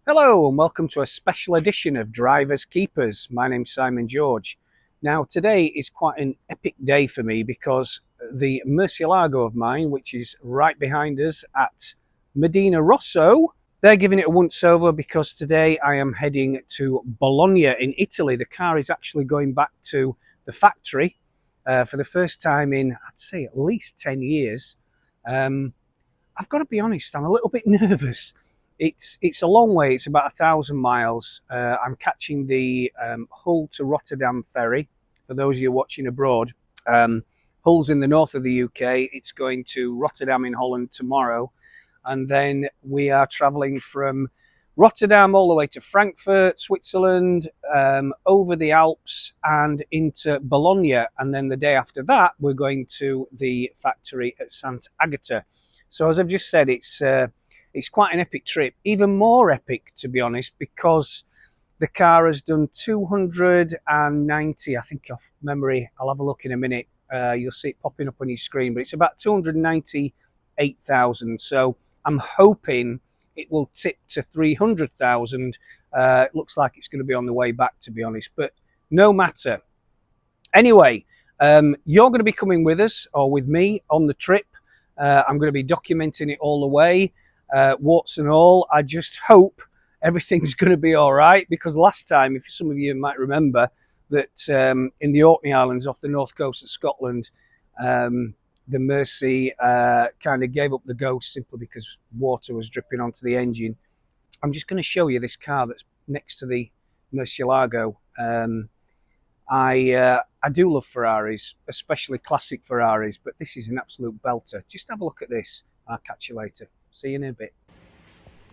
Hello and welcome to a special edition of Drivers Keepers. My name's Simon George. Now today is quite an epic day for me because the Murcielago of mine, which is right behind us at Medina Rosso, they're giving it a once over because today I am heading to Bologna in Italy. The car is actually going back to the factory for the first time in, I'd say, at least 10 years. I've got to be honest, I'm a little bit nervous. It's a long way. It's about 1,000 miles. I'm catching the Hull to Rotterdam ferry. For those of you watching abroad, Hull's in the north of the UK. It's going to Rotterdam in Holland tomorrow, and then we are travelling from Rotterdam all the way to Frankfurt, Switzerland, over the Alps and into Bologna, and then the day after that we're going to the factory at Sant Agata. So as I've just said, it's quite an epic trip, even more epic to be honest, because the car has done 290, I think off memory, I'll have a look in a minute, you'll see it popping up on your screen, but it's about 298,000, so I'm hoping it will tip to 300,000. It looks like it's going to be on the way back to be honest, but no matter. Anyway, you're going to be coming with us, or with me, on the trip. I'm going to be documenting it all the way. Warts and all. I just hope everything's going to be all right, because last time, if some of you might remember, that in the Orkney Islands off the north coast of Scotland, the Mercy kind of gave up the ghost simply because water was dripping onto the engine. I'm just going to show you this car that's next to the Murcielago. I do love Ferraris, especially classic Ferraris, but this is an absolute belter. Just have a look at this. I'll catch you later. See you in a bit.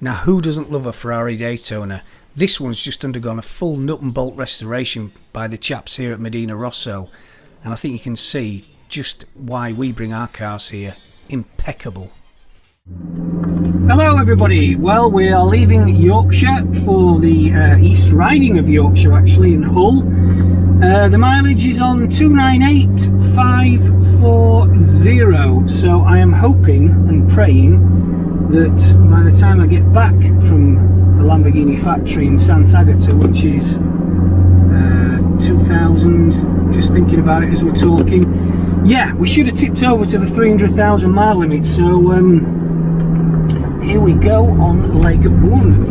Now, who doesn't love a Ferrari Daytona? This one's just undergone a full nut and bolt restoration by the chaps here at Medina Rosso, and I think you can see just why we bring our cars here. Impeccable. Hello everybody. Well, we are leaving Yorkshire for the East Riding of Yorkshire, actually, in Hull. The mileage is on 298,540, so I am hoping and praying that by the time I get back from the Lamborghini factory in Sant Agata, which is 2,000, just thinking about it as we're talking, yeah, we should have tipped over to the 300,000 mile limit, so here we go on leg one.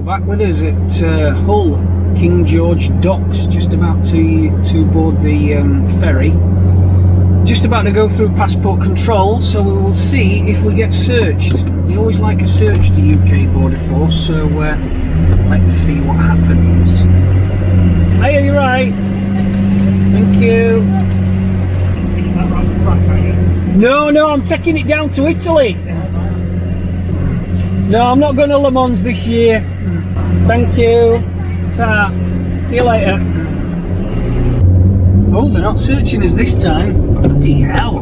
Back with us at Hull King George docks, just about to board the ferry, just about to go through passport control, so we will see if we get searched. They always like a search, to UK Border Force, so let's see what happens. Hey, are you right? Thank you. No, I'm taking it down to Italy. No, I'm not going to Le Mans this year. Thank you. Ta. See you later. Oh, they're not searching us this time. Bloody hell.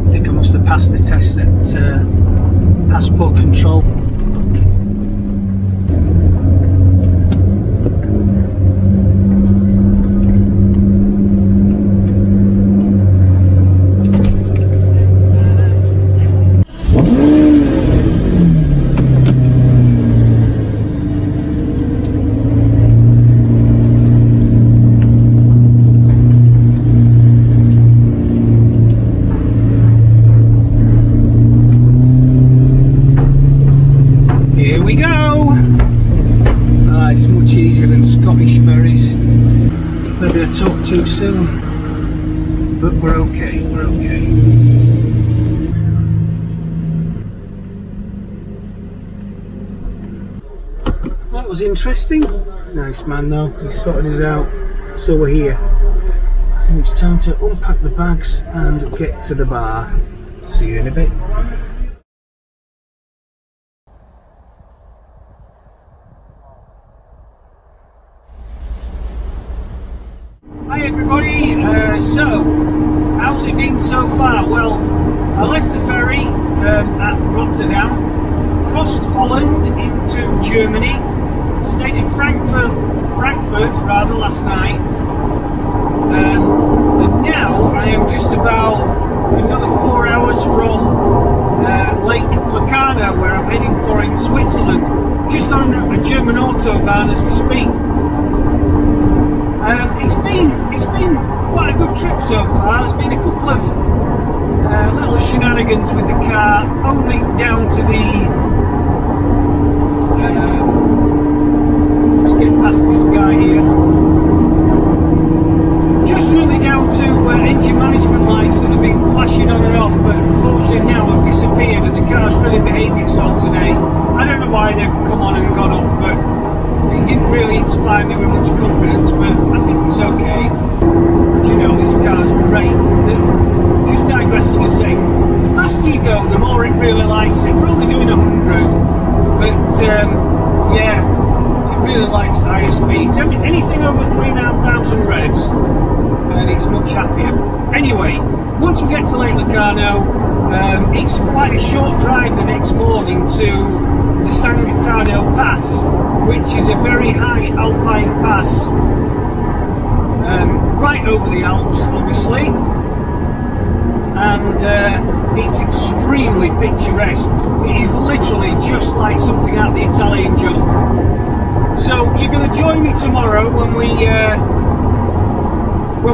I think I must have passed the test at passport control. too soon. But we're okay, we're okay. That was interesting. Nice man though, he sorted us out. So we're here. I think it's time to unpack the bags and get to the bar. See you in a bit. Hi everybody, so how's it been so far? Well, I left the ferry at Rotterdam, crossed Holland into Germany, stayed in Frankfurt last night, and now I am just about another 4 hours from Lake Locarno, where I'm heading for in Switzerland, just on a German autobahn as we speak. It's been quite a good trip so far. There's been a couple of little shenanigans with the car, only down to the let's get past this guy here. Just really down to engine management lights that have been flashing on and off, but unfortunately now have disappeared and the car's really behaved itself today. I don't know why they've come on and gone off, but it didn't really inspire me with much confidence, but I think it's okay. But you know, this car's great. Just digressing a second, the faster you go, the more it really likes it. We're only doing 100, but yeah, it really likes the higher speeds. Anything over 3,500 revs, and it's much happier. Anyway, once we get to Lake Locarno, it's quite a short drive the next morning to the San Gottardo Pass, which is a very high alpine pass, right over the Alps, obviously, and it's extremely picturesque. It is literally just like something out of the Italian Job. So you're going to join me tomorrow when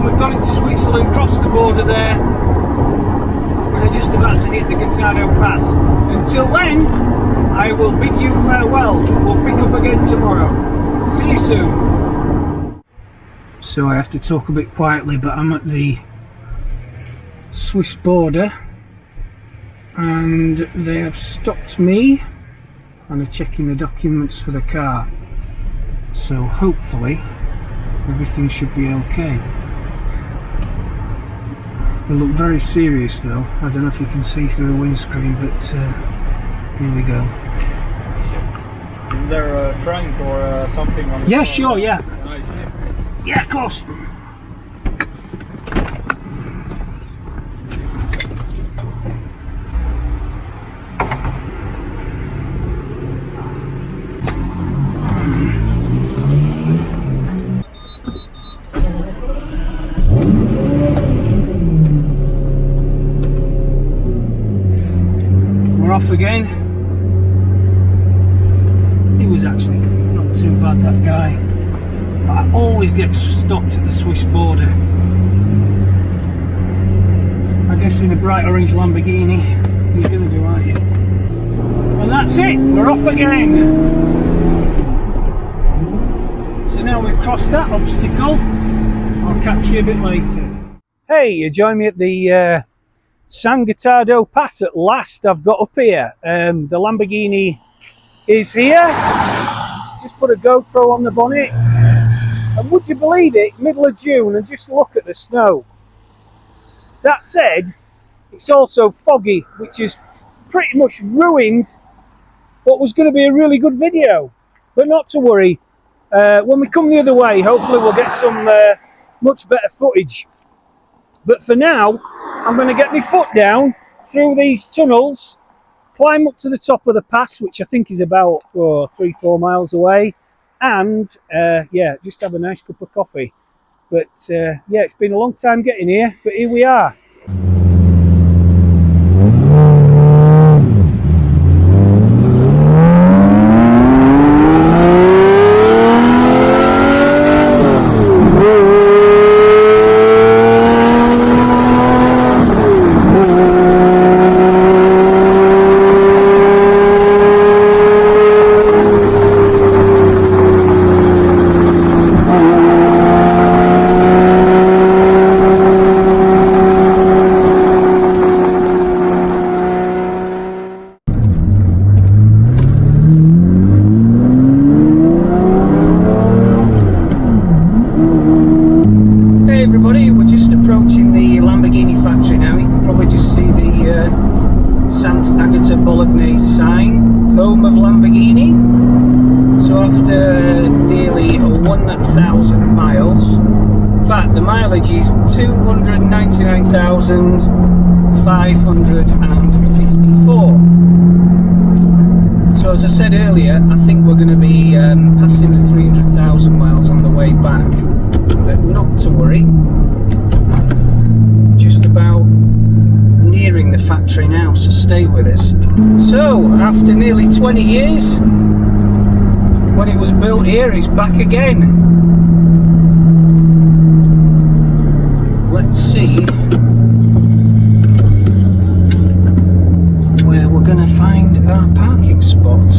we've gone into Switzerland, crossed the border there, and are just about to hit the Gottardo Pass. Until then, I will bid you farewell. We'll pick up again tomorrow. See you soon. So I have to talk a bit quietly, but I'm at the Swiss border and they have stopped me and are checking the documents for the car. So hopefully everything should be okay. They look very serious though. I don't know if you can see through the windscreen, but here we go. Is there a trunk or something on the Yeah, floor? sure, yeah. Nice. Yeah, of course. We're off again. He was actually not too bad, that guy. But I always get stopped at the Swiss border. I guess in a bright orange Lamborghini, you're going to do, aren't you? And that's it, we're off again. So now we've crossed that obstacle, I'll catch you a bit later. Hey, you join me at the San Gottardo Pass at last. I've got up here. The Lamborghini is here. Just put a GoPro on the bonnet. And would you believe it, middle of June, and just look at the snow. That said, it's also foggy, which has pretty much ruined what was going to be a really good video. But not to worry, when we come the other way, hopefully we'll get some much better footage. But for now, I'm going to get my foot down through these tunnels, climb up to the top of the pass, which I think is about 3-4 miles away, and yeah, just have a nice cup of coffee. But yeah, it's been a long time getting here, but here we are. approaching the Lamborghini factory now. You can probably just see the Sant Agata Bolognese sign, home of Lamborghini. So after nearly 1,000 miles, in fact the mileage is 299,554. So as I said earlier, I think we're going to be passing the 300,000 miles on the way back, but not to worry. Just about nearing the factory now, so stay with us. So after nearly 20 years, when it was built here, it's back again. Let's see where we're going to find our parking spot.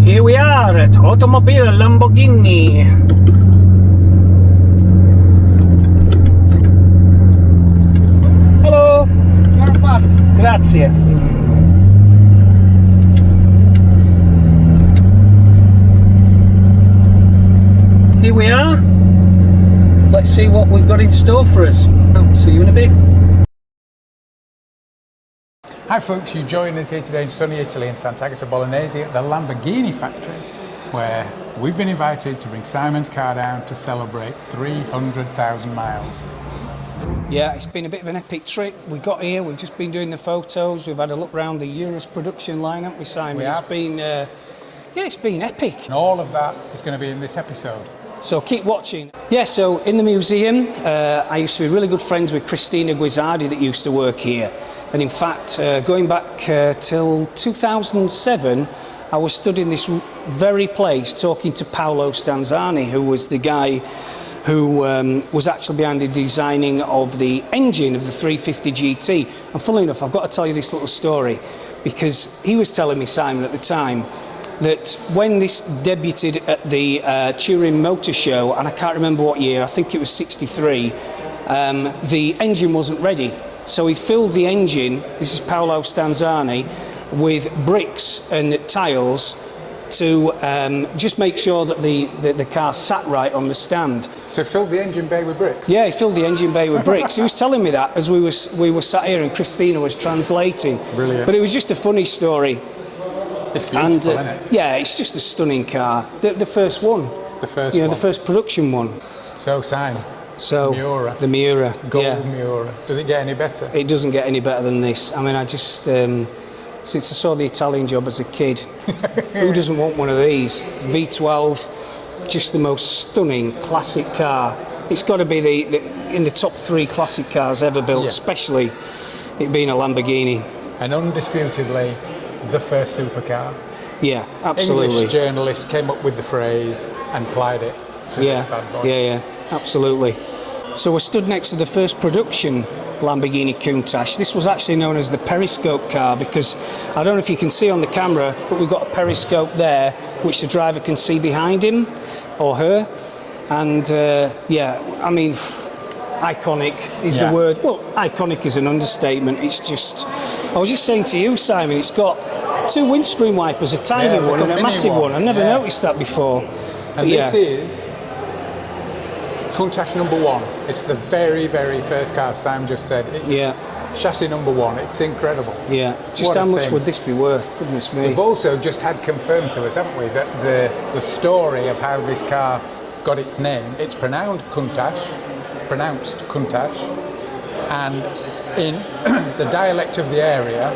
Here we are at Automobile Lamborghini. Hello. Grazie. Here we are. Let's see what we've got in store for us. I'll see you in a bit. Hi folks, you join us here today in sunny Italy in Santa Agata Bolognese at the Lamborghini factory, where we've been invited to bring Simon's car down to celebrate 300,000 miles. Yeah, it's been a bit of an epic trip. We got here, we've just been doing the photos, we've had a look around the Urus production line, haven't we, Simon? We have. It's been epic. And all of that is going to be in this episode. So keep watching. Yeah, so in the museum, I used to be really good friends with Cristina Guisardi that used to work here. And in fact, going back till 2007, I was stood in this very place talking to Paolo Stanzani, who was the guy who was actually behind the designing of the engine of the 350 GT. And funnily enough, I've got to tell you this little story, because he was telling me, Simon, at the time, that when this debuted at the Turin Motor Show, and I can't remember what year, I think it was 63, the engine wasn't ready. So he filled the engine, this is Paolo Stanzani, with bricks and tiles to just make sure that the car sat right on the stand. So filled the engine bay with bricks? Yeah, he filled the engine bay with bricks. He was telling me that as we were sat here and Christina was translating. Brilliant. But it was just a funny story. It's beautiful, isn't it? Yeah, it's just a stunning car. The first one. The first one. one. The first production one. So, Simon, So, Miura. the Miura. Gold Miura. Does it get any better? It doesn't get any better than this. I mean, I just, since I saw the Italian Job as a kid, who doesn't want one of these? V12, just the most stunning classic car. It's got to be in the top 3 classic cars ever built, Yeah. especially it being a Lamborghini. And undisputably, the first supercar. Yeah, absolutely. English journalists came up with the phrase and applied it to this bad boy. Yeah, absolutely. So we're stood next to the first production Lamborghini Countach. This was actually known as the periscope car, because I don't know if you can see on the camera, but we've got a periscope there which the driver can see behind him or her. And I mean, iconic is the word. Well, iconic is an understatement. It's just, I was just saying to you, Simon, it's got 2 windscreen wipers, a tiny one and a massive one. I never noticed that before. And this is Countach number 1. It's the very, very first car. Sam just said it's chassis number 1. It's incredible. Yeah. Just how much would this be worth? Goodness me. We've also just had confirmed to us, haven't we, that the story of how this car got its name. It's pronounced Countach, and in the dialect of the area,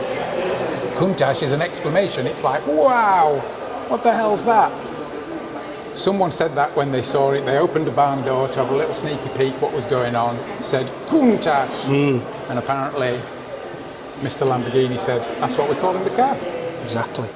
Countach is an exclamation. It's like, wow, what the hell's that? Someone said that when they saw it. They opened the barn door to have a little sneaky peek what was going on, said Countach, and apparently Mr. Lamborghini said, that's what we're calling the car. Exactly.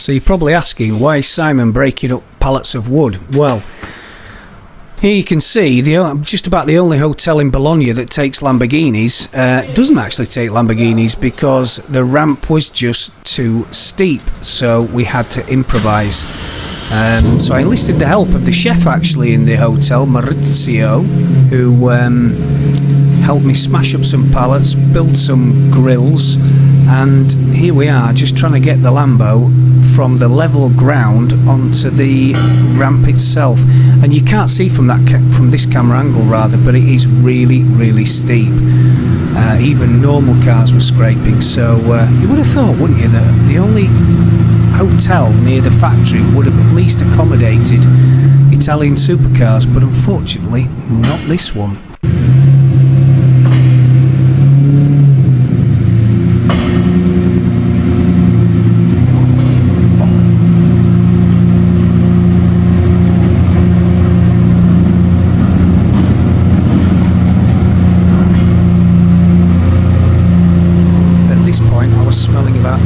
So you're probably asking, why is Simon breaking up pallets of wood? Well, here you can see just about the only hotel in Bologna that takes Lamborghinis doesn't actually take Lamborghinis because the ramp was just too steep, so we had to improvise. So I enlisted the help of the chef actually in the hotel, Maurizio, who helped me smash up some pallets, build some grills, and here we are just trying to get the Lambo from the level ground onto the ramp itself. And you can't see from this camera angle rather, but it is really, really steep. Even normal cars were scraping, so you would have thought, wouldn't you, that the only hotel near the factory would have at least accommodated Italian supercars, but unfortunately not this one.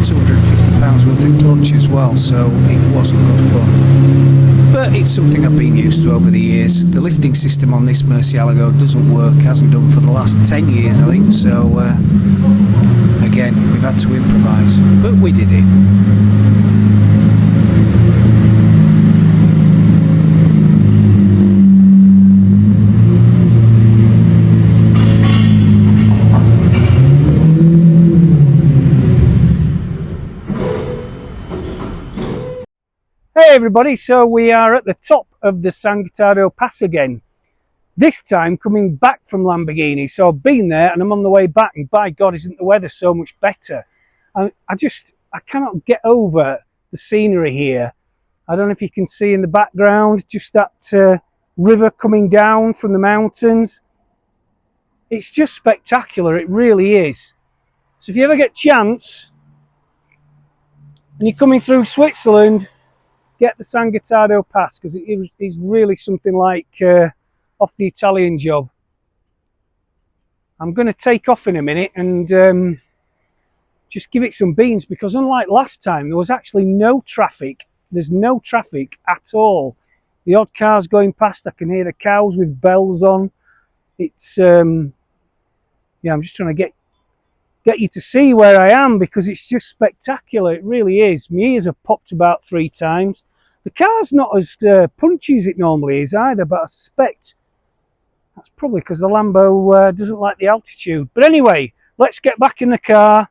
£250 worth of clutch as well, so it wasn't good fun. But it's something I've been used to over the years. The lifting system on this Murcielago doesn't work, hasn't done for the last 10 years I think, so again, we've had to improvise, but we did it. Hey everybody, so we are at the top of the San Gottardo Pass again. This time coming back from Lamborghini. So I've been there and I'm on the way back, and by God, isn't the weather so much better. I cannot get over the scenery here. I don't know if you can see in the background, just that river coming down from the mountains. It's just spectacular, it really is. So if you ever get a chance and you're coming through Switzerland, get the San Gottardo Pass, because it is really something like off the Italian job. I'm going to take off in a minute and just give it some beans, because unlike last time, there was actually no traffic. There's no traffic at all. The odd cars going past, I can hear the cows with bells on. It's yeah, I'm just trying to get you to see where I am, because it's just spectacular. It really is. My ears have popped about 3 times. The car's not as punchy as it normally is either, but I suspect that's probably because the Lambo doesn't like the altitude. But anyway, let's get back in the car,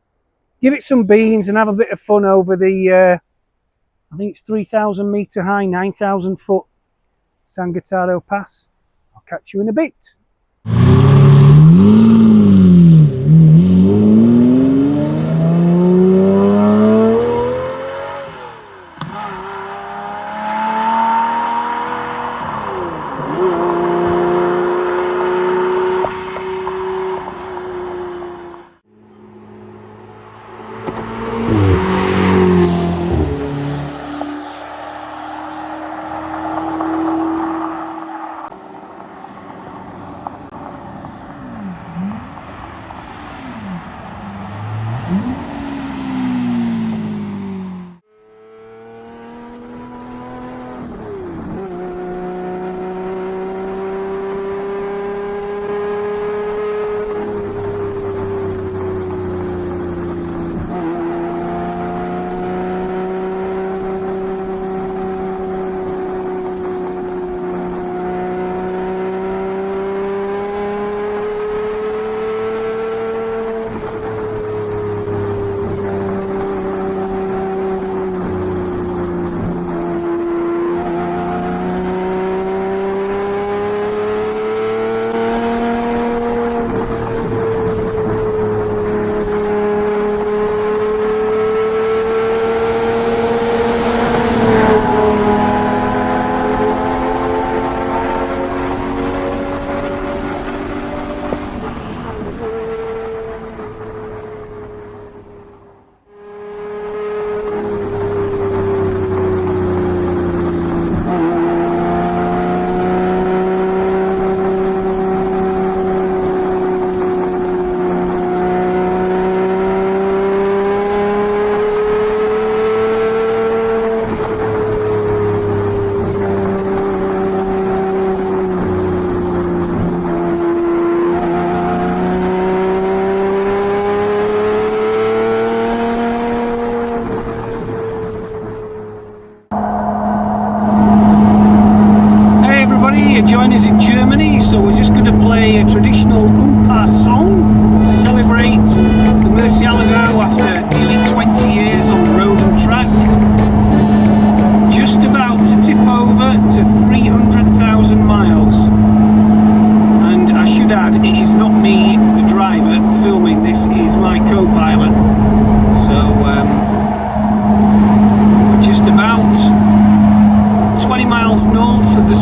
give it some beans and have a bit of fun over the, I think it's 3,000 metre high, 9,000 foot San Gottardo Pass. I'll catch you in a bit.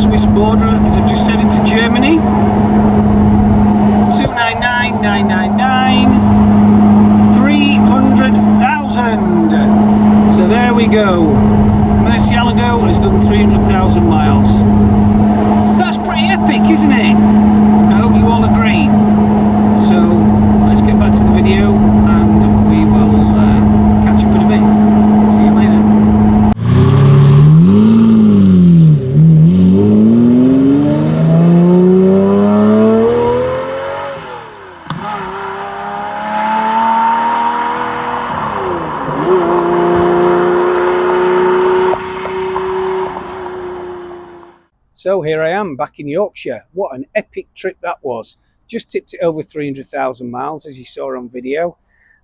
Swiss border as I've just said into Germany. 299,999, 300,000. So there we go. Murcielago has done 300,000 miles. That's pretty epic, isn't it? I hope you all agree. So let's get back to the video and we will catch up in a bit. See you later. So here I am back in Yorkshire. What an epic trip that was. Just tipped it over 300,000 miles as you saw on video.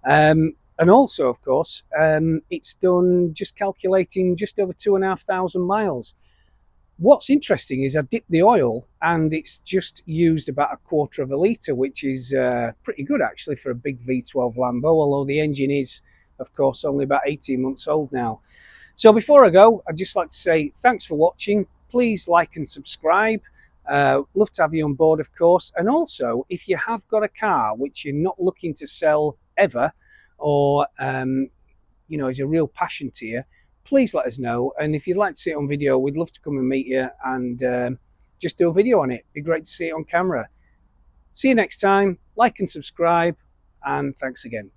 And also, of course, it's done, just calculating, just over 2,500 miles. What's interesting is I dipped the oil and it's just used about a quarter of a litre, which is pretty good actually for a big V12 Lambo, although the engine is, of course, only about 18 months old now. So before I go, I'd just like to say thanks for watching. Please like and subscribe. Love to have you on board, of course. And also, if you have got a car which you're not looking to sell ever, or you know, is a real passion to you, please let us know. And if you'd like to see it on video, we'd love to come and meet you and just do a video on it. It'd be great to see it on camera. See you next time. Like and subscribe, and thanks again.